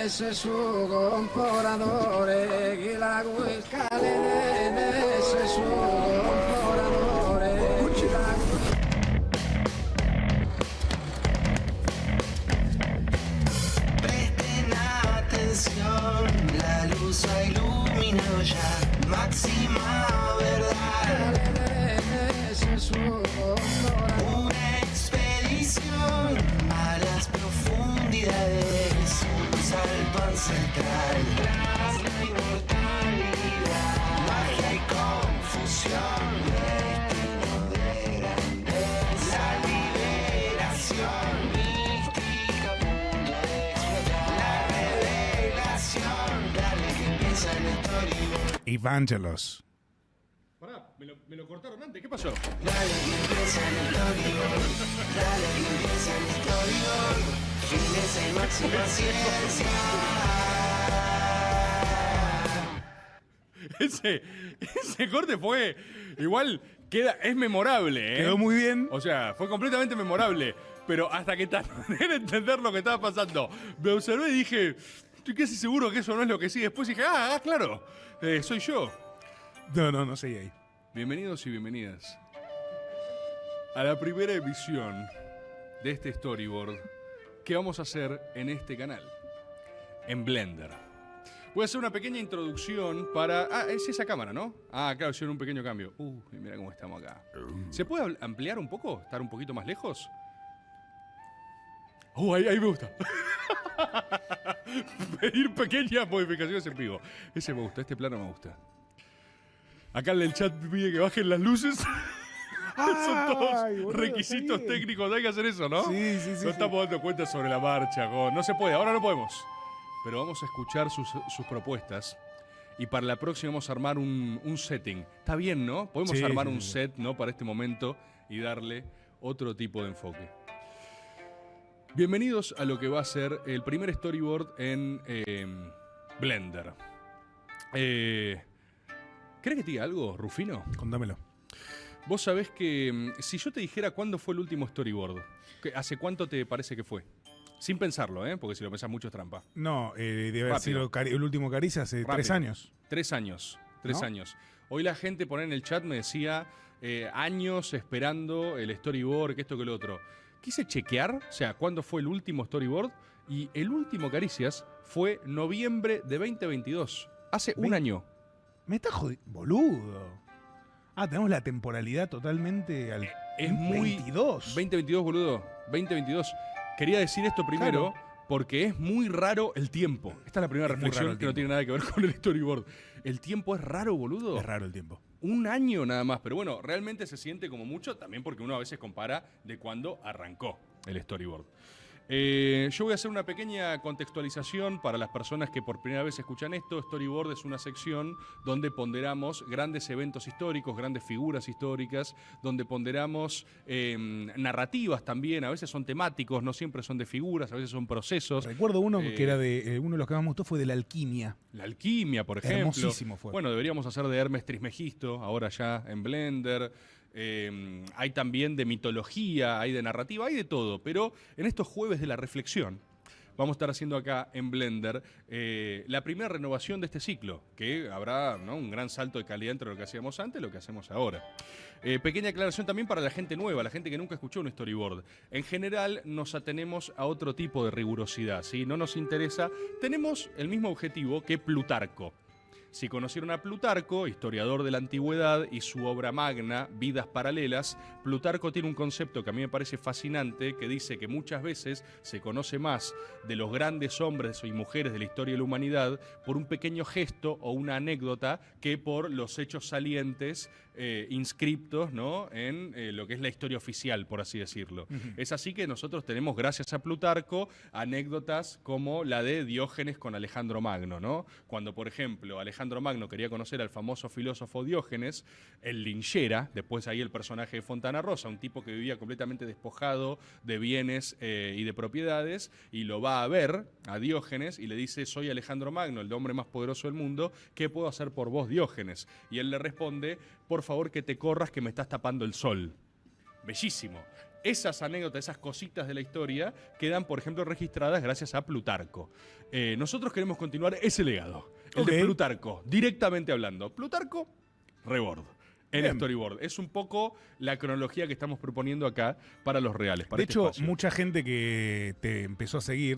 se su comporatore, chi la guiscale se su comporatore, chi la Presten atención, la luz ha iluminado ya, máxima verdad. se su comporatore. Una expedición a las profundidades, un salto ancestral tras la inmortalidad, magia y confusión, destino de grandeza, la liberación mística, punto de explotar, la revelación, dale que empieza el storyboard. Evangelos. Pará, me lo cortaron antes, ¿qué pasó? Dale que empieza el storyboard, dale que empieza el storyboard, fineza y máxima ciencia. Ese corte fue igual, es memorable, ¿eh? Quedó muy bien. O sea, fue completamente memorable. Pero hasta que tardé en entender lo que estaba pasando, me observé y dije, estoy casi seguro que eso no es lo que sí. Después dije, claro, soy yo. No seguí ahí. Bienvenidos y bienvenidas a la primera emisión de este storyboard que vamos a hacer en este canal, en Blender. Voy a hacer una pequeña introducción para... es esa cámara, ¿no? Claro, hicieron un pequeño cambio. Mira cómo estamos acá. ¿Se puede ampliar un poco? ¿Estar un poquito más lejos? Ahí me gusta. Pedir pequeñas modificaciones en vivo. Ese me gusta, este plano me gusta. Acá en el chat pide que bajen las luces. Son todos boludo, requisitos sí. técnicos. Hay que hacer eso, ¿no? Sí. No estamos dando cuenta sobre la marcha. No se puede, ahora no podemos. Pero vamos a escuchar sus propuestas. Y para la próxima vamos a armar un setting. Está bien, ¿no? Podemos armar un set, ¿no? Para este momento y darle otro tipo de enfoque. Bienvenidos a lo que va a ser el primer storyboard en Blender. ¿Crees que te diga algo, Rufino? Contámelo. Vos sabés que si yo te dijera cuándo fue el último storyboard, ¿hace cuánto te parece que fue? Sin pensarlo, porque si lo pensás mucho es trampa. No, debe haber Rápido. sido el último Caricia hace Rápido. 3 años. 3 años. 3 ¿No? años. Hoy la gente pone en el chat, me decía, años esperando el storyboard, que esto, que lo otro. Quise chequear, o sea, cuándo fue el último storyboard, y el último Caricias fue noviembre de 2022. Hace un año. Me está jodiendo. Boludo. Tenemos la temporalidad totalmente al Es muy... 22. 2022, boludo. 2022. Quería decir esto primero porque es muy raro el tiempo. Esta es la primera Es muy raro reflexión el que no tiempo. tiene nada que ver con el storyboard. El tiempo es raro, boludo. Es raro el tiempo. Un año nada más. Pero bueno, realmente se siente como mucho también porque uno a veces compara de cuándo arrancó el storyboard. Yo voy a hacer una pequeña contextualización para las personas que por primera vez escuchan esto. Storyboard es una sección donde ponderamos grandes eventos históricos, grandes figuras históricas, donde ponderamos narrativas también. A veces son temáticos, no siempre son de figuras, a veces son procesos. Recuerdo uno que era de. Uno de los que más me gustó fue de la alquimia. La alquimia, por ejemplo. Hermosísimo fue. Bueno, deberíamos hacer de Hermes Trismegisto, ahora ya en Blender. Hay también de mitología, hay de narrativa, hay de todo. Pero en estos jueves de la reflexión vamos a estar haciendo acá en Blender la primera renovación de este ciclo, que habrá, ¿no?, un gran salto de calidad entre lo que hacíamos antes y lo que hacemos ahora. Pequeña aclaración también para la gente nueva, la gente que nunca escuchó un storyboard. En general nos atenemos a otro tipo de rigurosidad, ¿sí? No nos interesa. Tenemos el mismo objetivo que Plutarco. Si conocieron a Plutarco, historiador de la antigüedad, y su obra magna, Vidas Paralelas, Plutarco tiene un concepto que a mí me parece fascinante, que dice que muchas veces se conoce más de los grandes hombres y mujeres de la historia de la humanidad por un pequeño gesto o una anécdota que por los hechos salientes inscriptos, ¿no?, en lo que es la historia oficial, por así decirlo. Es así que nosotros tenemos, gracias a Plutarco, anécdotas como la de Diógenes con Alejandro Magno, ¿no? Cuando, por ejemplo, Alejandro Magno quería conocer al famoso filósofo Diógenes, el linchera, después ahí el personaje de Fontana Rosa, un tipo que vivía completamente despojado de bienes y de propiedades, y lo va a ver a Diógenes y le dice: soy Alejandro Magno, el hombre más poderoso del mundo, ¿qué puedo hacer por vos, Diógenes? Y él le responde: por favor que te corras, que me estás tapando el sol. Bellísimo. esas anécdotas, esas cositas de la historia quedan, por ejemplo, registradas gracias a Plutarco. Nosotros queremos continuar ese legado, el de Plutarco, directamente hablando. Plutarco, Rebord. En Bien. Storyboard. Es un poco la cronología que estamos proponiendo acá para los reales. Para De este hecho, espacio. mucha gente que te empezó a seguir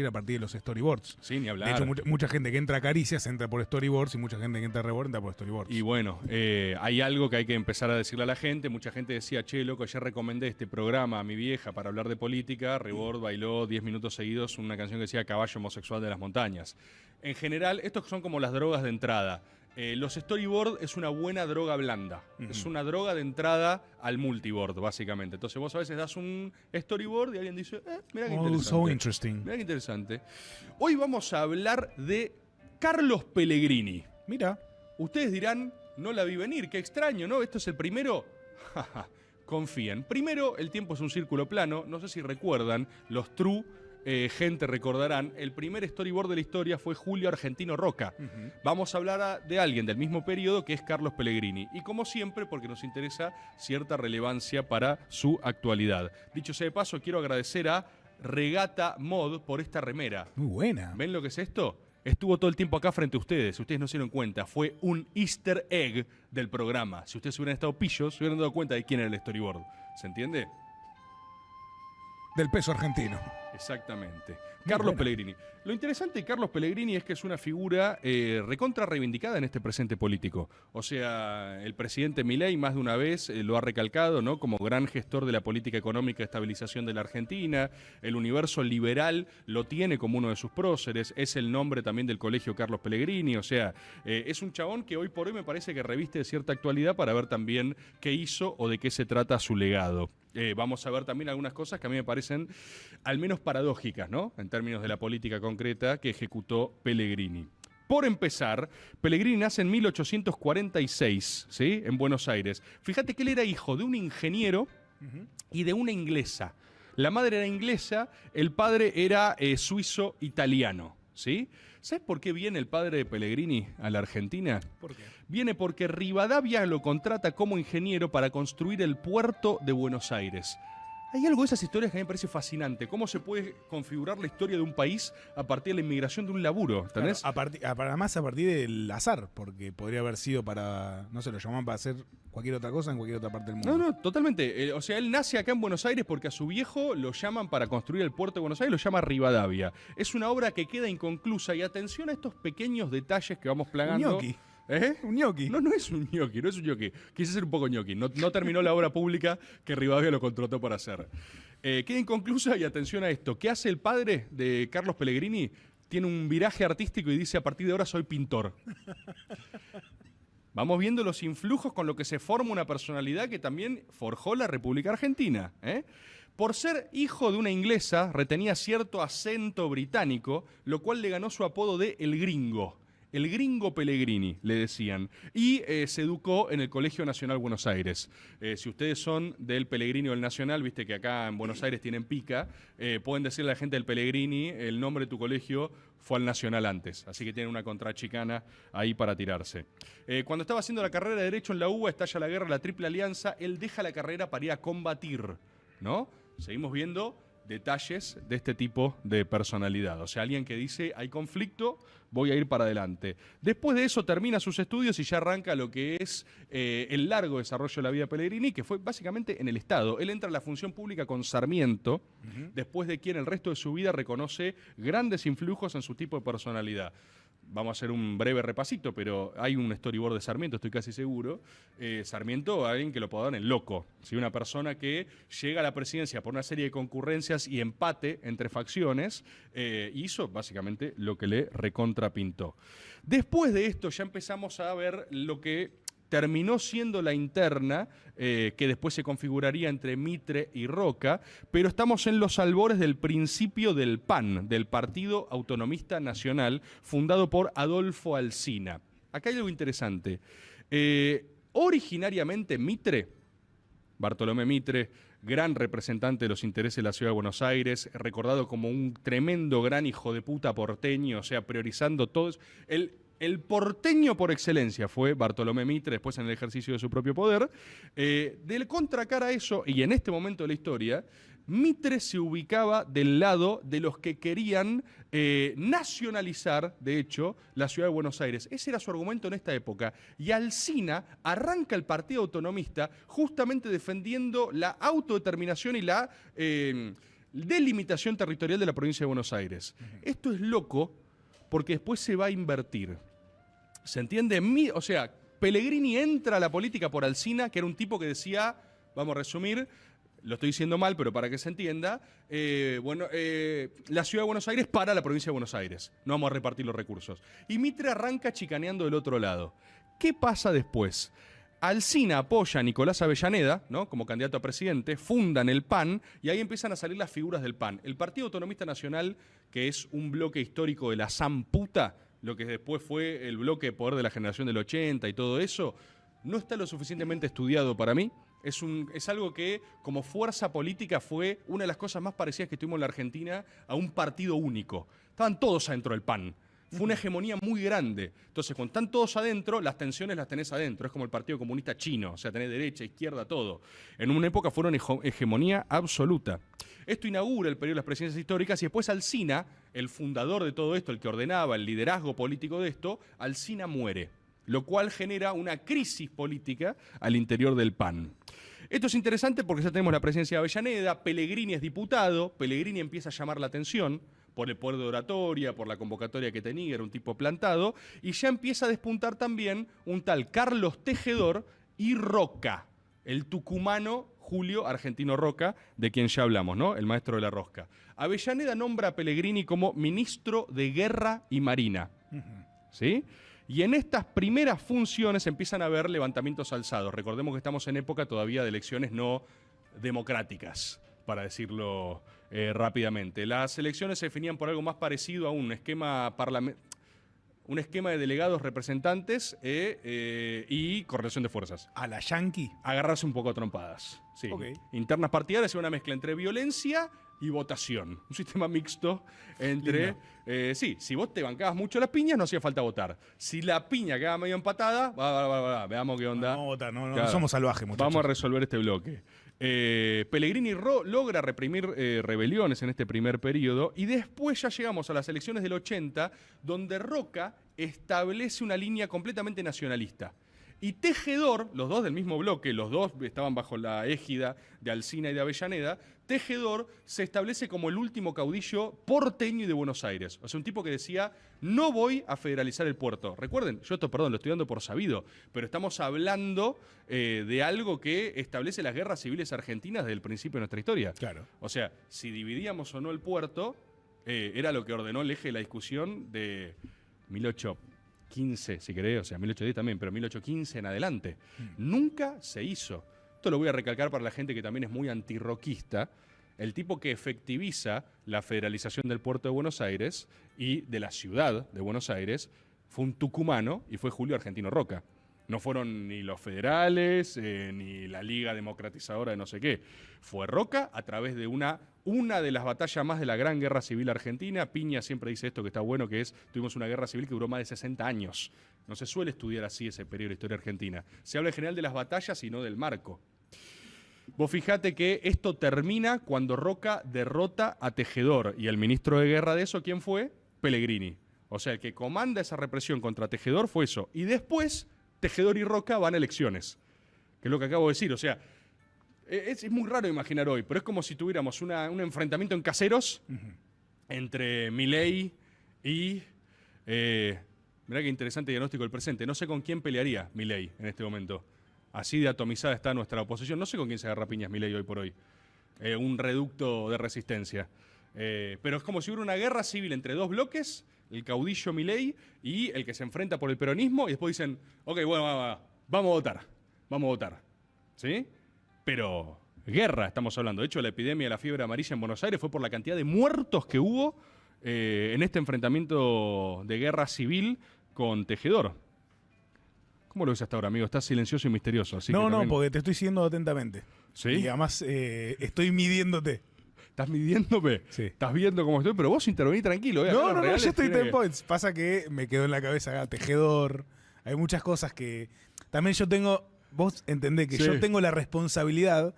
a partir de los storyboards. Sí, ni hablar. De hecho, mucha gente que entra a Caricias entra por storyboards y mucha gente que entra a Rebord entra por storyboards. Y bueno, hay algo que hay que empezar a decirle a la gente. Mucha gente decía, che, loco, ayer recomendé este programa a mi vieja para hablar de política. Rebord bailó 10 minutos seguidos una canción que decía Caballo homosexual de las montañas. En general, estos son como las drogas de entrada. Los storyboard es una buena droga blanda. Es una droga de entrada al multiboard, básicamente. Entonces vos a veces das un storyboard y alguien dice, mira qué interesante. So interesting. Mira qué interesante. Hoy vamos a hablar de Carlos Pellegrini. Mira. Ustedes dirán, no la vi venir, qué extraño, ¿no? ¿Esto es el primero? Confíen. Primero, el tiempo es un círculo plano. No sé si recuerdan, los true gente recordarán, el primer storyboard de la historia fue Julio Argentino Roca. Vamos a hablar de alguien del mismo periodo que es Carlos Pellegrini. Y como siempre, porque nos interesa cierta relevancia para su actualidad. Dicho sea de paso, quiero agradecer a Regata Mod por esta remera. Muy buena. ¿Ven lo que es esto? Estuvo todo el tiempo acá frente a ustedes. Ustedes no se dieron cuenta. Fue un easter egg del programa. Si ustedes hubieran estado pillos, se hubieran dado cuenta de quién era el storyboard. ¿Se entiende? Del peso argentino. Exactamente. Carlos Pellegrini. Lo interesante de Carlos Pellegrini es que es una figura recontra reivindicada en este presente político. O sea, el presidente Milei más de una vez lo ha recalcado, ¿no? Como gran gestor de la política económica de estabilización de la Argentina. El universo liberal lo tiene como uno de sus próceres. Es el nombre también del colegio Carlos Pellegrini. O sea, es un chabón que hoy por hoy me parece que reviste cierta actualidad para ver también qué hizo o de qué se trata su legado. Vamos a ver también algunas cosas que a mí me parecen al menos paradójicas, ¿no? En términos de la política concreta que ejecutó Pellegrini. Por empezar, Pellegrini nace en 1846, ¿sí? En Buenos Aires. Fíjate que él era hijo de un ingeniero y de una inglesa. La madre era inglesa, el padre era suizo-italiano, ¿sí? ¿Sabes por qué viene el padre de Pellegrini a la Argentina? ¿Por qué? Viene porque Rivadavia lo contrata como ingeniero para construir el puerto de Buenos Aires. Hay algo de esas historias que a mí me parece fascinante. ¿Cómo se puede configurar la historia de un país a partir de la inmigración de un laburo? ¿Entendés? Claro, además a partir del azar, porque podría haber sido para, no sé, lo llamaban para hacer cualquier otra cosa en cualquier otra parte del mundo. No, totalmente. O sea, él nace acá en Buenos Aires porque a su viejo lo llaman para construir el puerto de Buenos Aires, lo llama Rivadavia. Es una obra que queda inconclusa y atención a estos pequeños detalles que vamos plagando. Un ñoqui. Un ñoqui. No es un ñoqui, no es un ñoqui. Quise ser un poco ñoqui. No terminó la obra pública que Rivadavia lo contrató para hacer. Queda inconclusa y atención a esto. ¿Qué hace el padre de Carlos Pellegrini? Tiene un viraje artístico y dice, a partir de ahora soy pintor. Vamos viendo los influjos con lo que se forma una personalidad que también forjó la República Argentina. Por ser hijo de una inglesa, retenía cierto acento británico, lo cual le ganó su apodo de El Gringo. El Gringo Pellegrini, le decían. Y se educó en el Colegio Nacional Buenos Aires. Si ustedes son del Pellegrini o del Nacional, viste que acá en Buenos Aires tienen pica, pueden decirle a la gente del Pellegrini, el nombre de tu colegio fue al Nacional antes. Así que tienen una contrachicana ahí para tirarse. Cuando estaba haciendo la carrera de Derecho en la UBA, estalla la guerra, la Triple Alianza, él deja la carrera para ir a combatir, ¿no? Seguimos viendo detalles de este tipo de personalidad. O sea, alguien que dice, hay conflicto, voy a ir para adelante. Después de eso termina sus estudios y ya arranca lo que es el largo desarrollo de la vida de Pellegrini, que fue básicamente en el Estado. Él entra a la función pública con Sarmiento, después de quien el resto de su vida reconoce grandes influjos en su tipo de personalidad. Vamos a hacer un breve repasito, pero hay un storyboard de Sarmiento, estoy casi seguro. Sarmiento, alguien que lo apodaban el loco. ¿Sí? Una persona que llega a la presidencia por una serie de concurrencias y empate entre facciones, hizo básicamente lo que le recontrapintó. Después de esto ya empezamos a ver lo que terminó siendo la interna, que después se configuraría entre Mitre y Roca, pero estamos en los albores del principio del PAN, del Partido Autonomista Nacional, fundado por Adolfo Alsina. Acá hay algo interesante. Originariamente Mitre, Bartolomé Mitre, gran representante de los intereses de la ciudad de Buenos Aires, recordado como un tremendo gran hijo de puta porteño, o sea, priorizando todo. Él El porteño por excelencia fue Bartolomé Mitre, después en el ejercicio de su propio poder. Del contracara a eso, y en este momento de la historia, Mitre se ubicaba del lado de los que querían nacionalizar, de hecho, la ciudad de Buenos Aires. Ese era su argumento en esta época. Y Alsina arranca el Partido Autonomista justamente defendiendo la autodeterminación y la delimitación territorial de la provincia de Buenos Aires. Esto es loco porque después se va a invertir. ¿Se entiende? O sea, Pellegrini entra a la política por Alsina, que era un tipo que decía, vamos a resumir, lo estoy diciendo mal, pero para que se entienda, la ciudad de Buenos Aires para la provincia de Buenos Aires. No vamos a repartir los recursos. Y Mitre arranca chicaneando del otro lado. ¿Qué pasa después? Alsina apoya a Nicolás Avellaneda, ¿no?, como candidato a presidente, fundan el PAN y ahí empiezan a salir las figuras del PAN. El Partido Autonomista Nacional, que es un bloque histórico de la Zamputa, lo que después fue el bloque de poder de la generación del 80 y todo eso, no está lo suficientemente estudiado para mí. Es algo que, como fuerza política, fue una de las cosas más parecidas que tuvimos en la Argentina a un partido único. Estaban todos adentro del PAN. Fue una hegemonía muy grande. Entonces, cuando están todos adentro, las tensiones las tenés adentro. Es como el Partido Comunista Chino. O sea, tenés derecha, izquierda, todo. En una época fueron hegemonía absoluta. Esto inaugura el periodo de las presidencias históricas y después Alsina, el fundador de todo esto, el que ordenaba el liderazgo político de esto, Alsina muere, lo cual genera una crisis política al interior del PAN. Esto es interesante porque ya tenemos la presencia de Avellaneda, Pellegrini es diputado, Pellegrini empieza a llamar la atención por el poder de oratoria, por la convocatoria que tenía, era un tipo plantado, y ya empieza a despuntar también un tal Carlos Tejedor y Roca, el tucumano Julio Argentino Roca, de quien ya hablamos, ¿no?, el maestro de la rosca. Avellaneda nombra a Pellegrini como ministro de Guerra y Marina, ¿sí? Y en estas primeras funciones empiezan a haber levantamientos alzados. Recordemos que estamos en época todavía de elecciones no democráticas, para decirlo rápidamente. Las elecciones se definían por algo más parecido a un esquema de delegados, representantes y correlación de fuerzas. ¿A la yankee? Agarrarse un poco a trompadas. Sí. Okay. Internas partidarias y una mezcla entre violencia y votación. Un sistema mixto entre... si vos te bancabas mucho las piñas, no hacía falta votar. Si la piña quedaba medio empatada, veamos qué onda. No votar, no somos salvajes, muchachos. Vamos a resolver este bloque. Pellegrini logra reprimir rebeliones en este primer periodo y después ya llegamos a las elecciones del 80, donde Roca establece una línea completamente nacionalista. Y Tejedor, los dos del mismo bloque, los dos estaban bajo la égida de Alsina y de Avellaneda, Tejedor se establece como el último caudillo porteño y de Buenos Aires. O sea, un tipo que decía, no voy a federalizar el puerto. Recuerden, yo esto, perdón, lo estoy dando por sabido, pero estamos hablando de algo que establece las guerras civiles argentinas desde el principio de nuestra historia. Claro. O sea, si dividíamos o no el puerto, era lo que ordenó el eje de la discusión de 1815, si querés, o sea, 1810 también, pero 1815 en adelante. Nunca se hizo. Esto lo voy a recalcar para la gente que también es muy antirroquista. El tipo que efectiviza la federalización del puerto de Buenos Aires y de la ciudad de Buenos Aires fue un tucumano y fue Julio Argentino Roca. No fueron ni los federales, ni la Liga Democratizadora de no sé qué. Fue Roca a través de una de las batallas más de la Gran Guerra Civil Argentina. Piña siempre dice esto que está bueno, que es, tuvimos una guerra civil que duró más de 60 años. No se suele estudiar así ese periodo de historia argentina. Se habla en general de las batallas y no del marco. Vos fijate que esto termina cuando Roca derrota a Tejedor. Y el ministro de guerra de eso, ¿quién fue? Pellegrini. O sea, el que comanda esa represión contra Tejedor fue eso. Y después, Tejedor y Roca van a elecciones. Que es lo que acabo de decir. O sea, es muy raro imaginar hoy, pero es como si tuviéramos un enfrentamiento en Caseros entre Milei y... mirá qué interesante diagnóstico del presente. No sé con quién pelearía Milei en este momento. Así de atomizada está nuestra oposición. No sé con quién se agarra piñas Milei hoy por hoy. Un reducto de resistencia. Pero es como si hubiera una guerra civil entre dos bloques, el caudillo Milei y el que se enfrenta por el peronismo, y después dicen, ok, bueno, vamos a votar. ¿Sí? Pero guerra estamos hablando. De hecho, la epidemia de la fiebre amarilla en Buenos Aires fue por la cantidad de muertos que hubo en este enfrentamiento de guerra civil con Tejedor. ¿Cómo lo ves hasta ahora, amigo? Estás silencioso y misterioso. Así No, que también... porque te estoy siguiendo atentamente. ¿Sí? Y además estoy midiéndote. ¿Estás midiéndome? Sí. ¿Estás viendo cómo estoy? Pero vos intervení tranquilo. Acá No, los no, reales yo estoy tiene 10 que- points. Pasa que me quedó en la cabeza tejedor. Hay muchas cosas que... También yo tengo... Vos entendés que Sí. yo tengo la responsabilidad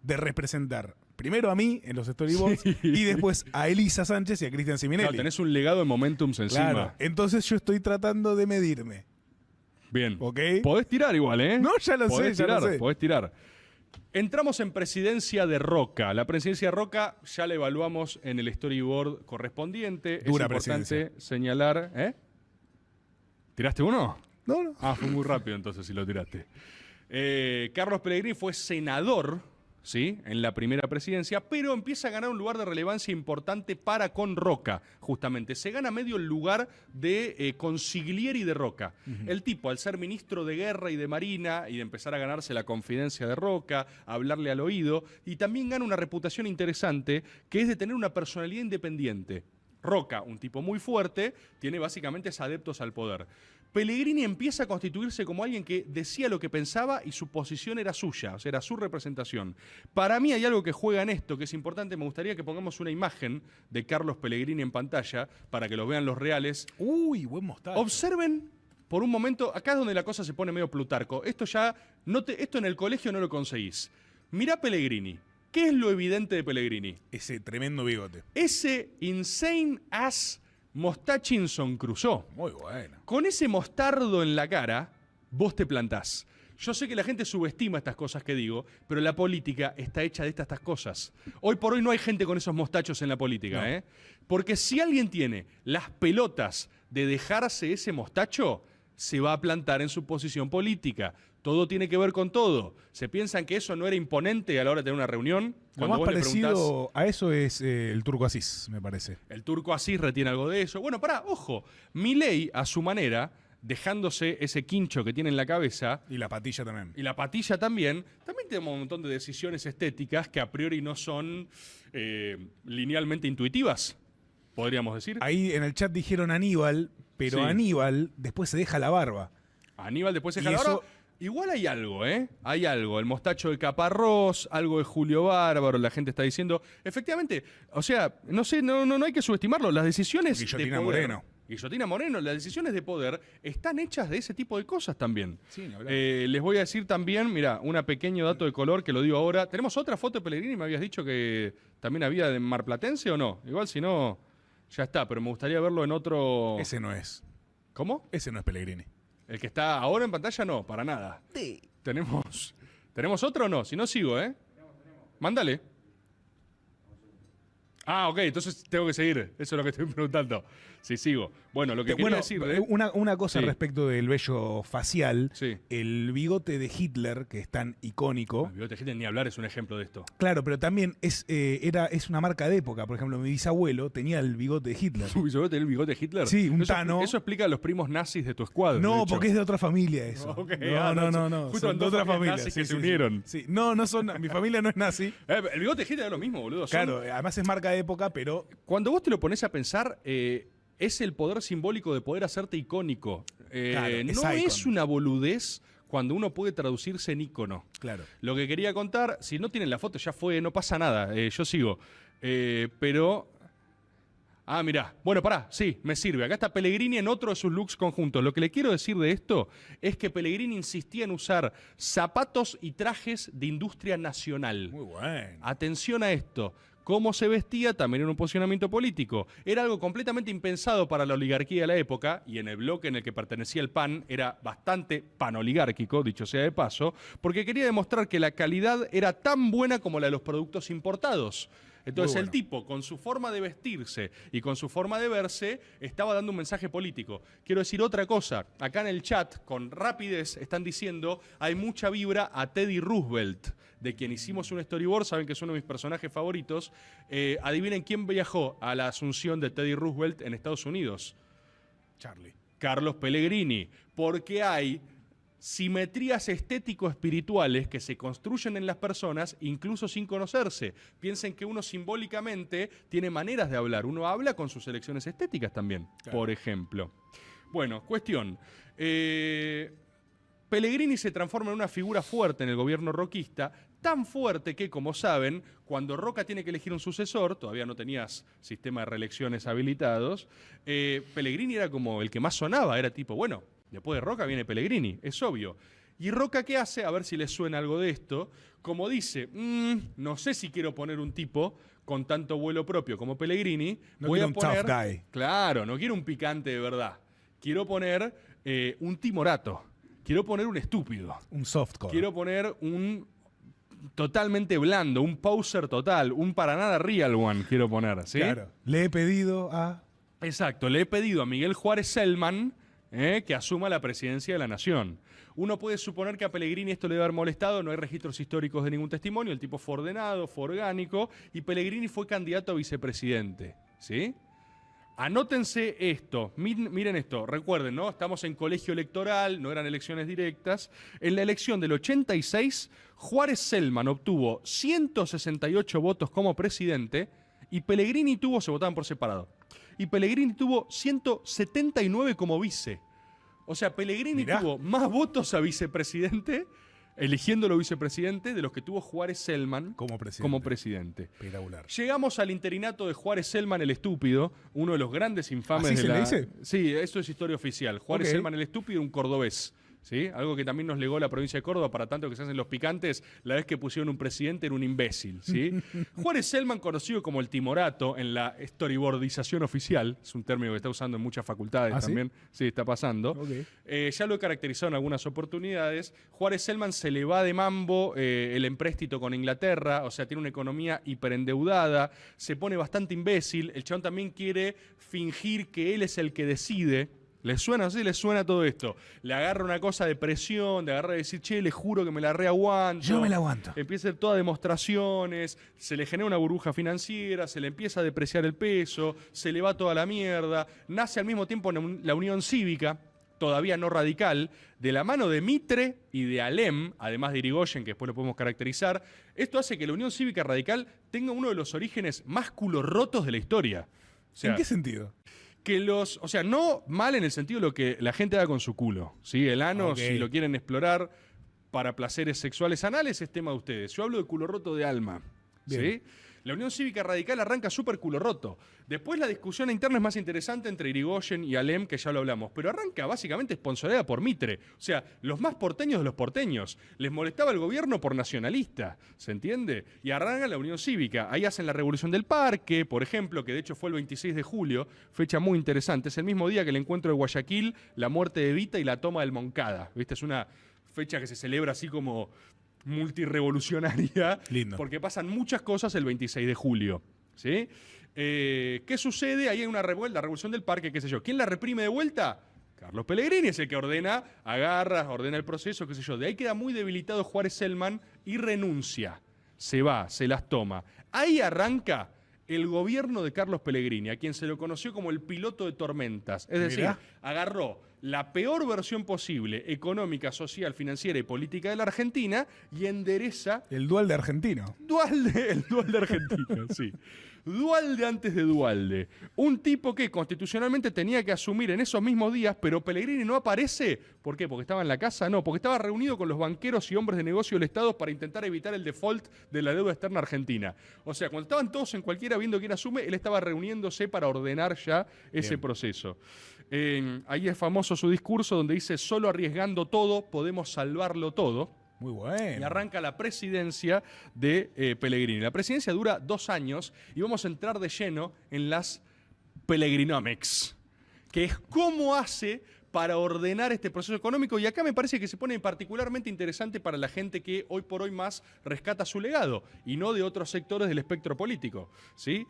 de representar primero a mí en los storyboards Sí. y después a Elisa Sánchez y a Cristian Siminelli. Claro, tenés un legado de Momentums encima. Claro. Entonces yo estoy tratando de medirme. Bien. ¿Ok? Podés tirar igual, ¿eh? No, ya lo Podés sé, ya tirar, lo sé. Podés tirar. Entramos en presidencia de Roca. La presidencia de Roca ya la evaluamos en el storyboard correspondiente. Dura es importante presidencia. señalar. ¿Eh? ¿Tiraste uno? No, no. Ah, fue muy rápido entonces si lo tiraste. Carlos Pellegrini fue senador, ¿sí? En la primera presidencia, pero empieza a ganar un lugar de relevancia importante para con Roca, justamente. Se gana medio el lugar de consiglieri de Roca. El tipo, al ser ministro de Guerra y de Marina, y de empezar a ganarse la confidencia de Roca, a hablarle al oído, y también gana una reputación interesante, que es de tener una personalidad independiente. Roca, un tipo muy fuerte, tiene básicamente adeptos al poder. Pellegrini empieza a constituirse como alguien que decía lo que pensaba y su posición era suya, o sea, era su representación. Para mí hay algo que juega en esto que es importante. Me gustaría que pongamos una imagen de Carlos Pellegrini en pantalla para que lo vean los reales. Uy, buen mostacho. Observen por un momento, acá es donde la cosa se pone medio Plutarco. Esto ya, esto en el colegio no lo conseguís. Mirá Pellegrini. ¿Qué es lo evidente de Pellegrini? Ese tremendo bigote. Ese insane ass Mostachinson Crusoe. Muy bueno. Con ese mostardo en la cara, vos te plantás. Yo sé que la gente subestima estas cosas que digo, pero la política está hecha de estas cosas. Hoy por hoy no hay gente con esos mostachos en la política, No. ¿eh? Porque si alguien tiene las pelotas de dejarse ese mostacho, se va a plantar en su posición política. Todo tiene que ver con todo. ¿Se piensan que eso no era imponente a la hora de tener una reunión? Lo más vos le preguntás, parecido a eso es el Turco Asís, me parece. el turco Asís retiene algo de eso. Bueno, pará, ojo. Milei, a su manera, dejándose ese quincho que tiene en la cabeza, Y la patilla también. y la patilla también tiene un montón de decisiones estéticas que a priori no son linealmente intuitivas, podríamos decir. Ahí en el chat dijeron Aníbal, pero Sí. Aníbal después se deja la barba. Aníbal después se Y jala. eso- Ahora, igual hay algo, ¿eh? Hay algo. El mostacho de Caparrós, algo de Julio Bárbaro, la gente está diciendo. Efectivamente, o sea, no sé, no hay que subestimarlo. Las decisiones Guillotina de poder, Moreno. Guillotina Moreno, las decisiones de poder están hechas de ese tipo de cosas también. Sí, ni hablar. Les voy a decir también, mira, un pequeño dato de color que lo digo ahora. ¿Tenemos otra foto de Pellegrini? ¿Me habías dicho que también había de marplatense o no? Igual si no, ya está, pero me gustaría verlo en otro... Ese no es. ¿Cómo? Ese no es Pellegrini. El que está ahora en pantalla no, para nada. ¿Tenemos otro o no? Si no, sigo, ¿eh? Mándale. Ah, ok, entonces tengo que seguir. Eso es lo que estoy preguntando. Sí, sigo. Bueno, lo que quería Bueno, decir... una cosa Sí. respecto del vello facial. Sí. El bigote de Hitler, que es tan icónico. El bigote de Hitler ni hablar es un ejemplo de esto. Claro, pero también es una marca de época. Por ejemplo, mi bisabuelo tenía el bigote de Hitler. ¿Tu bisabuelo tenía el bigote de Hitler? Sí, un eso, tano. Eso explica a los primos nazis de tu escuadra. No, de hecho. porque es de otra familia eso. Ok, No. justo Son en de dos otra familias familia. nazis que se unieron. Sí. No son. Mi familia no es nazi. El bigote de Hitler es lo mismo, boludo. Son- Claro, además es marca de época, pero Cuando vos te lo pones a pensar, es el poder simbólico de poder hacerte icónico. Claro, es No es icon. una boludez cuando uno puede traducirse en ícono. claro. Lo que quería contar, si no tienen la foto, ya fue, no pasa nada, yo sigo. Pero... Ah, mirá. Bueno, pará, sí, me sirve. Acá está Pellegrini en otro de sus looks conjuntos. Lo que le quiero decir de esto es que Pellegrini insistía en usar zapatos y trajes de industria nacional. Muy bueno. Atención a esto. Cómo se vestía también en un posicionamiento político. Era algo completamente impensado para la oligarquía de la época, y en el bloque en el que pertenecía el PAN era bastante panoligárquico, dicho sea de paso, porque quería demostrar que la calidad era tan buena como la de los productos importados. Entonces Muy el bueno. tipo, con su forma de vestirse y con su forma de verse, estaba dando un mensaje político. Quiero decir otra cosa. Acá en el chat, con rapidez, están diciendo hay mucha vibra a Teddy Roosevelt, de quien hicimos un storyboard, saben que es uno de mis personajes favoritos. Adivinen quién viajó a la asunción de Teddy Roosevelt en Estados Unidos. Charlie. Carlos Pellegrini. Porque hay simetrías estético-espirituales que se construyen en las personas incluso sin conocerse. Piensen que uno simbólicamente tiene maneras de hablar. Uno habla con sus elecciones estéticas también, Claro. por ejemplo. Bueno, cuestión. Pellegrini se transforma en una figura fuerte en el gobierno roquista, tan fuerte que, como saben, cuando Roca tiene que elegir un sucesor, todavía no tenías sistema de reelecciones habilitados, Pellegrini era como el que más sonaba, era tipo, bueno, después de Roca viene Pellegrini, es obvio. ¿Y Roca qué hace? A ver si les suena algo de esto. Como dice, no sé si quiero poner un tipo con tanto vuelo propio como Pellegrini. No voy quiero a un poner, tough guy. Claro, no quiero un picante de verdad. Quiero poner un timorato. Quiero poner un estúpido. Un softcore. Quiero poner un totalmente blando, un poser total, un para nada real one, quiero poner, ¿sí? Claro. Le he pedido a... Exacto, le he pedido a Miguel Juárez Selman que asuma la presidencia de la Nación. Uno puede suponer que a Pellegrini esto le debe haber molestado, no hay registros históricos de ningún testimonio, el tipo fue ordenado, fue orgánico, y Pellegrini fue candidato a vicepresidente, ¿sí? Anótense esto, miren esto, recuerden, ¿no? Estamos en colegio electoral, no eran elecciones directas. En la elección del 86, Juárez Selman obtuvo 168 votos como presidente y Pellegrini tuvo, se votaban por separado, y Pellegrini tuvo 179 como vice. O sea, Pellegrini tuvo más votos a vicepresidente, eligiéndolo vicepresidente, de los que tuvo Juárez Selman como presidente. Espectacular. Llegamos al interinato de Juárez Selman el Estúpido, uno de los grandes infames ¿Así de se la... le dice? Sí, eso es historia oficial. Juárez Selman el Estúpido, un cordobés. ¿Sí? Algo que también nos legó la provincia de Córdoba, para tanto que se hacen los picantes, la vez que pusieron un presidente era un imbécil. ¿Sí? Juárez Selman, conocido como el timorato en la storyboardización oficial, es un término que está usando en muchas facultades también, sí, está pasando. Ya lo he caracterizado en algunas oportunidades. Juárez Selman se le va de mambo el empréstito con Inglaterra, o sea, tiene una economía hiperendeudada, se pone bastante imbécil, el chabón también quiere fingir que él es el que decide. ¿Les suena así? ¿Les suena todo esto? Le agarra una cosa de presión, de agarrar y decir, che, le juro que me la reaguanto. Yo me la aguanto. Empieza a hacer todas demostraciones, se le genera una burbuja financiera, se le empieza a depreciar el peso, se le va toda la mierda. Nace al mismo tiempo la Unión Cívica, todavía no radical, de la mano de Mitre y de Alem, además de Irigoyen, que después lo podemos caracterizar. Esto hace que la Unión Cívica Radical tenga uno de los orígenes más culorrotos de la historia. O sea, ¿en qué sentido? o sea, no mal en el sentido de lo que la gente haga con su culo, ¿sí? El ano, si lo quieren explorar para placeres sexuales anales, es tema de ustedes. Yo hablo de culo roto de alma, ¿sí? La Unión Cívica Radical arranca súper culo roto. Después la discusión interna es más interesante entre Irigoyen y Alem, que ya lo hablamos, pero arranca básicamente esponsoreada por Mitre. O sea, los más porteños de los porteños. Les molestaba el gobierno por nacionalista, ¿se entiende? Y arranca la Unión Cívica. Ahí hacen la Revolución del Parque, por ejemplo, que de hecho fue el 26 de julio, fecha muy interesante. Es el mismo día que el encuentro de Guayaquil, la muerte de Evita y la toma del Moncada. ¿Viste? Es una fecha que se celebra así como multirevolucionaria. Lindo. Porque pasan muchas cosas el 26 de julio. ¿Sí? ¿Qué sucede? Ahí hay una revuelta, la Revolución del Parque, qué sé yo. ¿Quién la reprime de vuelta? Carlos Pellegrini es el que ordena, ordena el proceso, qué sé yo. De ahí queda muy debilitado Juárez Selman y renuncia. Se va, se las toma. Ahí arranca el gobierno de Carlos Pellegrini, a quien se lo conoció como el piloto de tormentas. Es decir, agarró la peor versión posible, económica, social, financiera y política de la Argentina, y endereza... El Dualde argentino. El Dualde argentino, sí. Dualde antes de Dualde. Un tipo que constitucionalmente tenía que asumir en esos mismos días, pero Pellegrini no aparece. ¿Por qué? ¿Porque estaba en la casa? No, porque estaba reunido con los banqueros y hombres de negocio del Estado para intentar evitar el default de la deuda externa argentina. O sea, cuando estaban todos en cualquiera viendo quién asume, él estaba reuniéndose para ordenar ya ese proceso. Ahí es famoso su discurso donde dice, solo arriesgando todo podemos salvarlo todo. Muy bueno. Y arranca la presidencia de Pellegrini. La presidencia dura 2 años y vamos a entrar de lleno en las Pellegrinomics, que es cómo hace para ordenar este proceso económico. Y acá me parece que se pone particularmente interesante para la gente que hoy por hoy más rescata su legado y no de otros sectores del espectro político, ¿sí?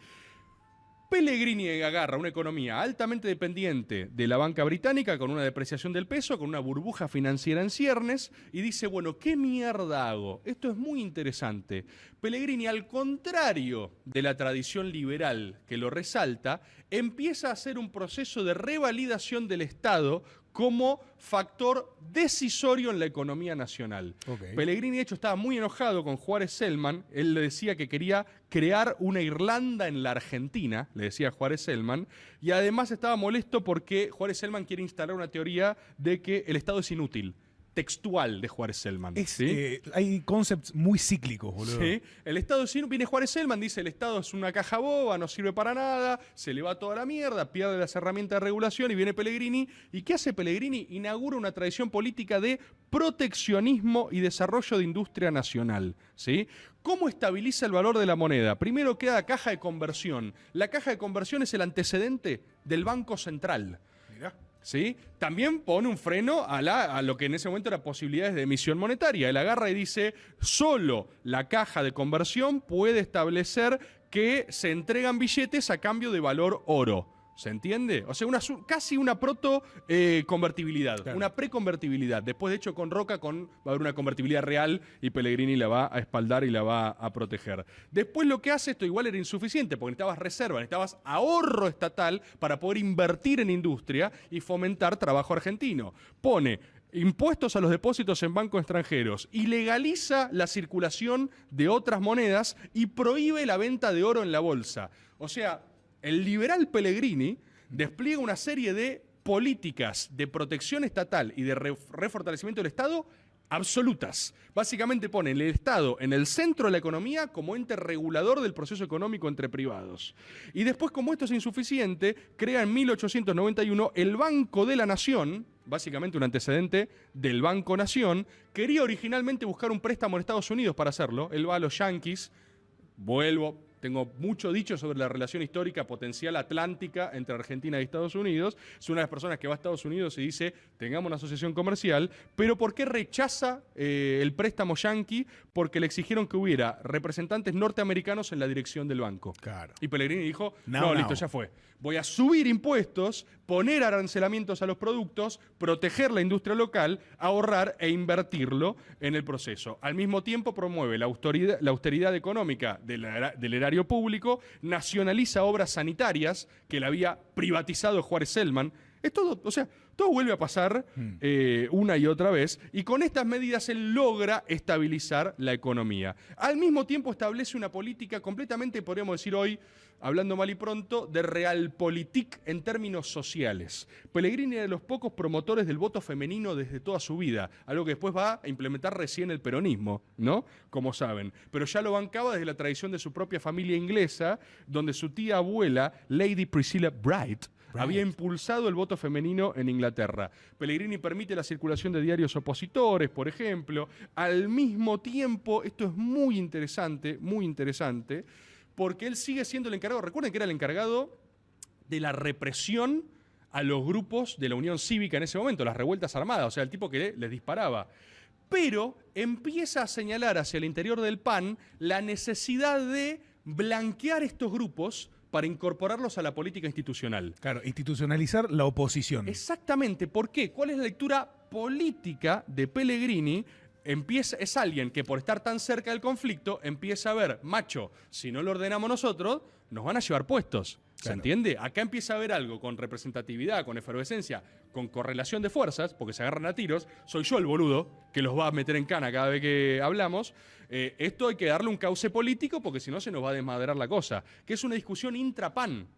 Pellegrini agarra una economía altamente dependiente de la banca británica, con una depreciación del peso, con una burbuja financiera en ciernes, y dice, bueno, ¿qué mierda hago? Esto es muy interesante. Pellegrini, al contrario de la tradición liberal que lo resalta, empieza a hacer un proceso de revalidación del Estado como factor decisorio en la economía nacional. Pellegrini, de hecho, estaba muy enojado con Juárez Selman. Él le decía que quería crear una Irlanda en la Argentina, le decía Juárez Selman, y además estaba molesto porque Juárez Selman quiere instalar una teoría de que el Estado es inútil. textual de Juárez Selman. ¿Sí? Hay concepts muy cíclicos, boludo. Sí. El Estado, si viene Juárez Selman, dice el Estado es una caja boba, no sirve para nada, se le va toda la mierda, pierde las herramientas de regulación y viene Pellegrini. ¿Y qué hace Pellegrini? Inaugura una tradición política de proteccionismo y desarrollo de industria nacional. ¿Sí? ¿Cómo estabiliza el valor de la moneda? Primero queda caja de conversión. La caja de conversión es el antecedente del Banco Central. Mirá. ¿Sí? También pone un freno a lo que en ese momento era posibilidades de emisión monetaria. Él agarra y dice, solo la caja de conversión puede establecer que se entregan billetes a cambio de valor oro. ¿Se entiende? O sea, casi una proto-convertibilidad, claro. Una preconvertibilidad. Después, de hecho, con Roca va a haber una convertibilidad real y Pellegrini la va a espaldar y la va a proteger. Después lo que hace esto igual era insuficiente, porque necesitabas reserva, necesitabas ahorro estatal para poder invertir en industria y fomentar trabajo argentino. Pone impuestos a los depósitos en bancos extranjeros, ilegaliza la circulación de otras monedas y prohíbe la venta de oro en la bolsa. O sea, el liberal Pellegrini despliega una serie de políticas de protección estatal y de refortalecimiento del Estado absolutas. Básicamente pone el Estado en el centro de la economía como ente regulador del proceso económico entre privados. Y después, como esto es insuficiente, crea en 1891 el Banco de la Nación, básicamente un antecedente del Banco Nación. Quería originalmente buscar un préstamo en Estados Unidos para hacerlo. Él va a los Yankees, tengo mucho dicho sobre la relación histórica potencial atlántica entre Argentina y Estados Unidos. Es una de las personas que va a Estados Unidos y dice, tengamos una asociación comercial, pero ¿por qué rechaza el préstamo yanqui? Porque le exigieron que hubiera representantes norteamericanos en la dirección del banco. Claro. Y Pellegrini dijo, No. listo, ya fue. Voy a subir impuestos, poner arancelamientos a los productos, proteger la industria local, ahorrar e invertirlo en el proceso. Al mismo tiempo promueve la austeridad económica del erario público, nacionaliza obras sanitarias que le había privatizado Juárez Selman. Es todo, o sea, todo vuelve a pasar una y otra vez, y con estas medidas él logra estabilizar la economía. Al mismo tiempo establece una política completamente, podríamos decir hoy, hablando mal y pronto, de realpolitik en términos sociales. Pellegrini era de los pocos promotores del voto femenino desde toda su vida, algo que después va a implementar recién el peronismo, ¿no? Como saben. Pero ya lo bancaba desde la tradición de su propia familia inglesa, donde su tía abuela, Lady Priscilla Bright, había impulsado el voto femenino en Inglaterra. Pellegrini permite la circulación de diarios opositores, por ejemplo. Al mismo tiempo, esto es muy interesante, porque él sigue siendo el encargado. Recuerden que era el encargado de la represión a los grupos de la Unión Cívica en ese momento, las revueltas armadas, o sea, el tipo que les disparaba. Pero empieza a señalar hacia el interior del PAN la necesidad de blanquear estos grupos para incorporarlos a la política institucional. Claro, institucionalizar la oposición. Exactamente. ¿Por qué? ¿Cuál es la lectura política de Pellegrini? Es alguien que por estar tan cerca del conflicto empieza a ver, macho, si no lo ordenamos nosotros, nos van a llevar puestos. ¿Se Claro. entiende? Acá empieza a haber algo con representatividad, con efervescencia, con correlación de fuerzas, porque se agarran a tiros. Soy yo el boludo que los va a meter en cana cada vez que hablamos. Esto hay que darle un cauce político porque si no se nos va a desmadrar la cosa, que es una discusión intrapan.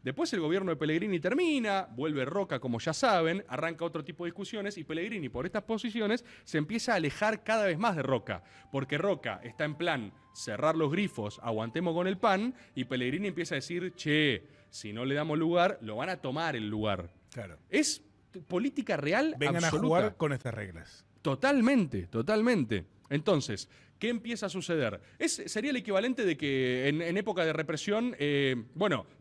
Después el gobierno de Pellegrini termina, vuelve Roca, como ya saben, arranca otro tipo de discusiones y Pellegrini, por estas posiciones, se empieza a alejar cada vez más de Roca, porque Roca está en plan cerrar los grifos, aguantemos con el PAN, y Pellegrini empieza a decir, che, si no le damos lugar, lo van a tomar el lugar. Claro. Es política real Vengan absoluta. a jugar con estas reglas. Totalmente. Entonces, ¿qué empieza a suceder? Sería el equivalente de que en época de represión, de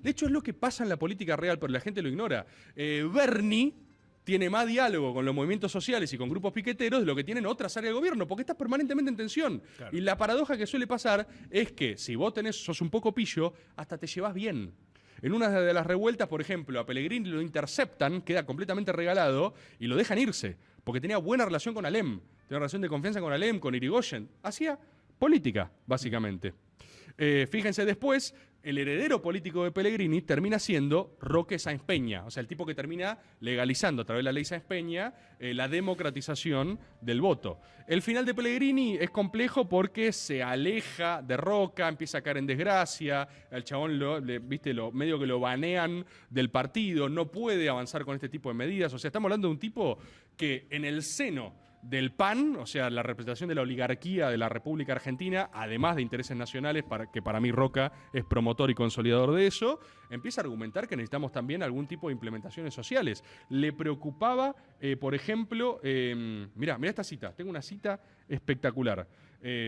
hecho es lo que pasa en la política real, pero la gente lo ignora. Bernie tiene más diálogo con los movimientos sociales y con grupos piqueteros de lo que tienen otras áreas de gobierno, porque estás permanentemente en tensión. Claro. Y la paradoja que suele pasar es que si vos sos un poco pillo, hasta te llevas bien. En una de las revueltas, por ejemplo, a Pellegrini lo interceptan, queda completamente regalado y lo dejan irse, porque tenía buena relación con Alem, tenía relación de confianza con Alem, con Irigoyen. Hacía política, básicamente. Fíjense después, el heredero político de Pellegrini termina siendo Roque Sáenz Peña, o sea, el tipo que termina legalizando a través de la ley Sáenz Peña la democratización del voto. El final de Pellegrini es complejo porque se aleja de Roca, empieza a caer en desgracia, al chabón medio que lo banean del partido, no puede avanzar con este tipo de medidas. O sea, estamos hablando de un tipo que en el seno del PAN, o sea, la representación de la oligarquía de la República Argentina, además de intereses nacionales, que para mí Roca es promotor y consolidador de eso, empieza a argumentar que necesitamos también algún tipo de implementaciones sociales. Le preocupaba, por ejemplo, mirá esta cita, tengo una cita espectacular.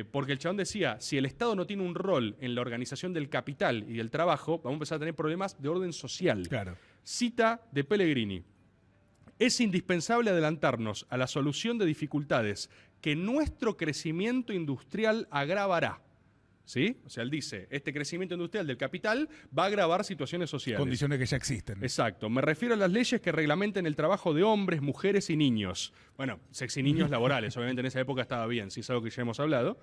Porque el chabón decía, si el Estado no tiene un rol en la organización del capital y del trabajo, vamos a empezar a tener problemas de orden social. Claro. Cita de Pellegrini. Es indispensable adelantarnos a la solución de dificultades que nuestro crecimiento industrial agravará. ¿Sí? O sea, él dice, este crecimiento industrial del capital va a agravar situaciones sociales. Condiciones que ya existen. Exacto. Me refiero a las leyes que reglamenten el trabajo de hombres, mujeres y niños. Bueno, sexy niños laborales. Obviamente en esa época estaba bien, si es algo que ya hemos hablado.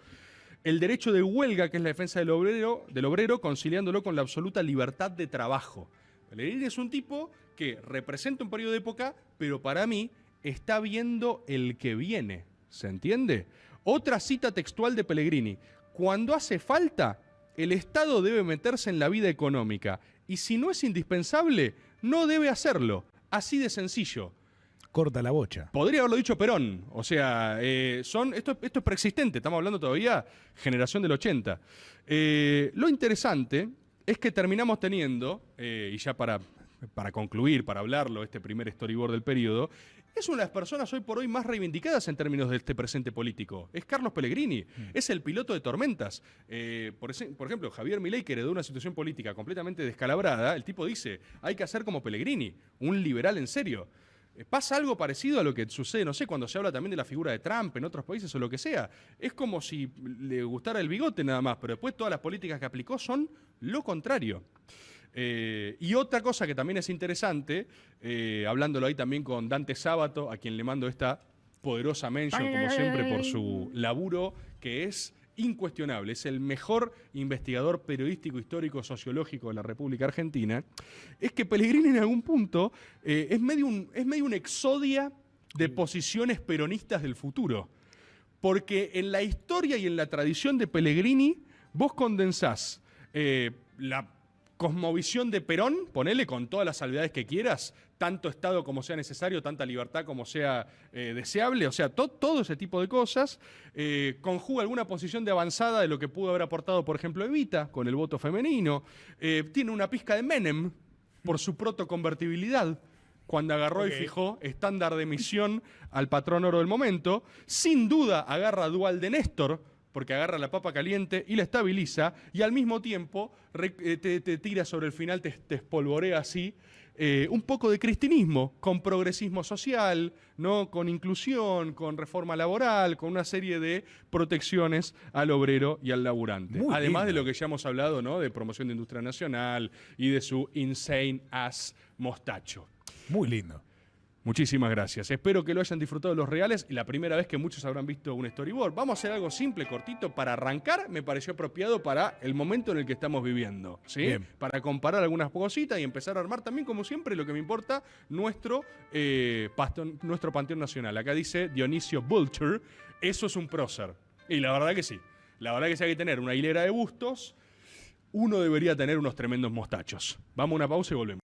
El derecho de huelga, que es la defensa del obrero, conciliándolo con la absoluta libertad de trabajo. Pellegrini es un tipo que representa un periodo de época, pero para mí está viendo el que viene. ¿Se entiende? Otra cita textual de Pellegrini. Cuando hace falta, el Estado debe meterse en la vida económica. Y si no es indispensable, no debe hacerlo. Así de sencillo. Corta la bocha. Podría haberlo dicho Perón. O sea, esto es preexistente. Estamos hablando todavía generación del 80. Lo interesante es que terminamos teniendo, y ya para concluir, para hablarlo, este primer storyboard del periodo, es una de las personas hoy por hoy más reivindicadas en términos de este presente político. Es Carlos Pellegrini, es el piloto de tormentas. Por ejemplo, Javier Milei, que heredó una situación política completamente descalabrada, el tipo dice, hay que hacer como Pellegrini, un liberal en serio. Pasa algo parecido a lo que sucede, no sé, cuando se habla también de la figura de Trump en otros países o lo que sea. Es como si le gustara el bigote nada más, pero después todas las políticas que aplicó son lo contrario. Y otra cosa que también es interesante, hablándolo ahí también con Dante Sábato, a quien le mando esta poderosa mention, como siempre, por su laburo, que es incuestionable, es el mejor investigador periodístico, histórico, sociológico de la República Argentina, es que Pellegrini en algún punto es medio un exodia de posiciones peronistas del futuro. Porque en la historia y en la tradición de Pellegrini, vos condensás la cosmovisión de Perón, ponele con todas las salvedades que quieras, tanto Estado como sea necesario, tanta libertad como sea deseable, o sea, todo ese tipo de cosas, conjuga alguna posición de avanzada de lo que pudo haber aportado, por ejemplo, Evita, con el voto femenino, tiene una pizca de Menem por su protoconvertibilidad, cuando agarró y fijó estándar de emisión al patrón oro del momento, sin duda agarra Dual de Néstor, porque agarra la papa caliente y la estabiliza, y al mismo tiempo te tira sobre el final, te espolvorea así, un poco de cristinismo, con progresismo social, ¿no? Con inclusión, con reforma laboral, con una serie de protecciones al obrero y al laburante. Muy Además lindo. de lo que ya hemos hablado, ¿no? De promoción de industria nacional y de su insane ass mostacho. Muy lindo. Muchísimas gracias. Espero que lo hayan disfrutado los reales y la primera vez que muchos habrán visto un storyboard. Vamos a hacer algo simple, cortito, para arrancar. Me pareció apropiado para el momento en el que estamos viviendo, ¿sí? Bien. Para comparar algunas cositas y empezar a armar también, como siempre, lo que me importa, nuestro panteón nacional. Acá dice Dionisio Vulture, eso es un prócer. Y la verdad que sí. La verdad que sí hay que tener una hilera de bustos. Uno debería tener unos tremendos mostachos. Vamos a una pausa y volvemos.